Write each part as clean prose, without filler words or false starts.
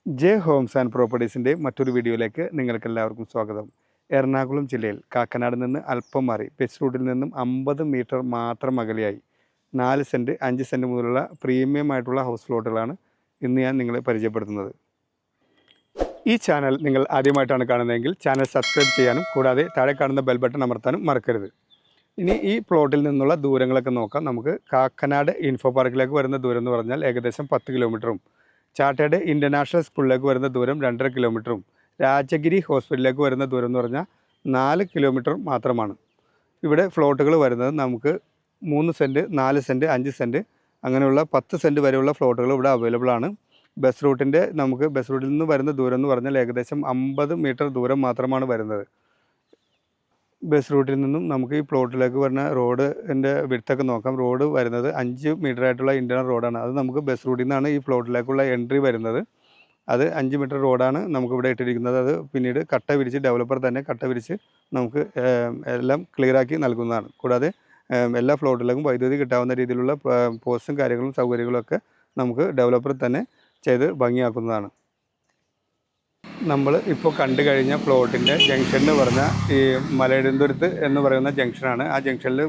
J Holmes and പ്രോപ്പർട്ടീസിൻ്റെ മറ്റൊരു വീഡിയോയിലേക്ക് നിങ്ങൾക്കെല്ലാവർക്കും സ്വാഗതം. എറണാകുളം ജില്ലയിൽ കാക്കനാട് നിന്ന് അല്പം മാറി ബസ് റൂട്ടിൽ നിന്നും 50 മീറ്റർ മാത്രം അകലെയായി 4 സെൻറ്റ് 5 സെൻറ്റ് മുതലുള്ള പ്രീമിയം ആയിട്ടുള്ള ഹൗസ് പ്ലോട്ടുകളാണ് ഇന്ന് ഞാൻ നിങ്ങളെ പരിചയപ്പെടുത്തുന്നത്. ഈ ചാനൽ നിങ്ങൾ ആദ്യമായിട്ടാണ് കാണുന്നതെങ്കിൽ ചാനൽ സബ്സ്ക്രൈബ് ചെയ്യാനും കൂടാതെ താഴെ കാണുന്ന ബെൽ ബട്ടൺ അമർത്താനും മറക്കരുത്. ഇനി ഈ പ്ലോട്ടിൽ നിന്നുള്ള ദൂരങ്ങളൊക്കെ നോക്കാം. നമുക്ക് കാക്കനാട് ഇൻഫോ പാർക്കിലേക്ക് വരുന്ന ദൂരം എന്ന് പറഞ്ഞാൽ ഏകദേശം 10 കിലോമീറ്ററും ചാർട്ടേഡ് ഇൻ്റർനാഷണൽ സ്കൂളിലേക്ക് വരുന്ന ദൂരം 2.5 കിലോമീറ്ററും രാജഗിരി ഹോസ്പിറ്റലിലേക്ക് വരുന്ന ദൂരം എന്ന് പറഞ്ഞാൽ 4 കിലോമീറ്റർ മാത്രമാണ്. ഇവിടെ ഫ്ലോട്ടുകൾ വരുന്നത് നമുക്ക് 3 സെൻറ്റ് 4 സെൻറ്റ് 5 സെൻറ്റ് അങ്ങനെയുള്ള 10 സെൻറ്റ് വരെയുള്ള ഫ്ലോട്ടുകൾ ഇവിടെ അവൈലബിൾ ആണ്. ബസ് റൂട്ടിൽ നിന്ന് വരുന്ന ദൂരം എന്ന് പറഞ്ഞാൽ ഏകദേശം 50 മീറ്റർ ദൂരം മാത്രമാണ് വരുന്നത്. ബസ് റൂട്ടിൽ നിന്നും നമുക്ക് ഈ പ്ലോട്ടിലേക്ക് വരുന്ന റോഡിൻ്റെ വിഡ്ത്തൊക്കെ നോക്കാം. റോഡ് വരുന്നത് 5 മീറ്റർ ആയിട്ടുള്ള ഇൻ്റർണൽ റോഡാണ്. അത് നമുക്ക് ബസ് റൂട്ടിൽ നിന്നാണ് ഈ പ്ലോട്ടിലേക്കുള്ള എൻട്രി വരുന്നത്. അത് 5 മീറ്റർ റോഡാണ് നമുക്കിവിടെ ഇട്ടിരിക്കുന്നത്. അത് പിന്നീട് കട്ട വിരിച്ച് ഡെവലപ്പർ തന്നെ കട്ട വിരിച്ച് നമുക്ക് എല്ലാം ക്ലിയറാക്കി നൽകുന്നതാണ്. കൂടാതെ എല്ലാ ഫ്ലോട്ടിലേക്കും വൈദ്യുതി കിട്ടാവുന്ന രീതിയിലുള്ള പോസ്റ്റും കാര്യങ്ങളും സൗകര്യങ്ങളൊക്കെ നമുക്ക് ഡെവലപ്പർ തന്നെ ചെയ്ത് ഭംഗിയാക്കുന്നതാണ്. നമ്മൾ ഇപ്പോൾ കണ്ടു കഴിഞ്ഞ പ്ലോട്ടിൻ്റെ ജംഗ്ഷൻ എന്ന് പറഞ്ഞാൽ ഈ മലയിടന്തുരുത്ത് എന്ന് പറയുന്ന ജംഗ്ഷനാണ്. ആ ജംഗ്ഷനിൽ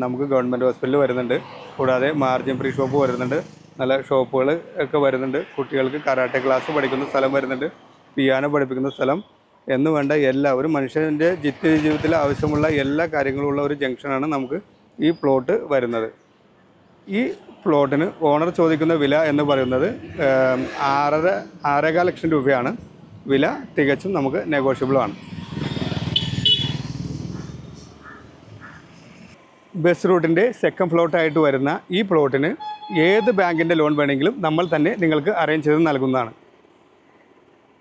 നമുക്ക് ഗവൺമെൻറ് ഹോസ്പിറ്റൽ വരുന്നുണ്ട്. കൂടാതെ മാർജിൻ ഫ്രീ ഷോപ്പ് വരുന്നുണ്ട്. നല്ല ഷോപ്പുകൾ ഒക്കെ വരുന്നുണ്ട്. കുട്ടികൾക്ക് കരാട്ടെ ക്ലാസ് പഠിക്കുന്ന സ്ഥലം വരുന്നുണ്ട്. പിയാനോ പഠിപ്പിക്കുന്ന സ്ഥലം എന്ന് വേണ്ട ഒരു മനുഷ്യൻ്റെ ജീവിതത്തിൽ ആവശ്യമുള്ള എല്ലാ കാര്യങ്ങളും ഉള്ള ഒരു ജംഗ്ഷനാണ് നമുക്ക് ഈ പ്ലോട്ട് വരുന്നത്. ഈ പ്ലോട്ടിന് ഓണർ ചോദിക്കുന്ന വില എന്ന് പറയുന്നത് 6.5 ലക്ഷം രൂപയാണ്. വില തികച്ചും നമുക്ക് നെഗോഷ്യബിളാണ്. ബസ് റൂട്ടിൻ്റെ സെക്കൻഡ് ഫ്ലോട്ടായിട്ട് വരുന്ന ഈ പ്ലോട്ടിന് ഏത് ബാങ്കിൻ്റെ ലോൺ വേണമെങ്കിലും നമ്മൾ തന്നെ നിങ്ങൾക്ക് അറേഞ്ച് ചെയ്ത് നൽകുന്നതാണ്.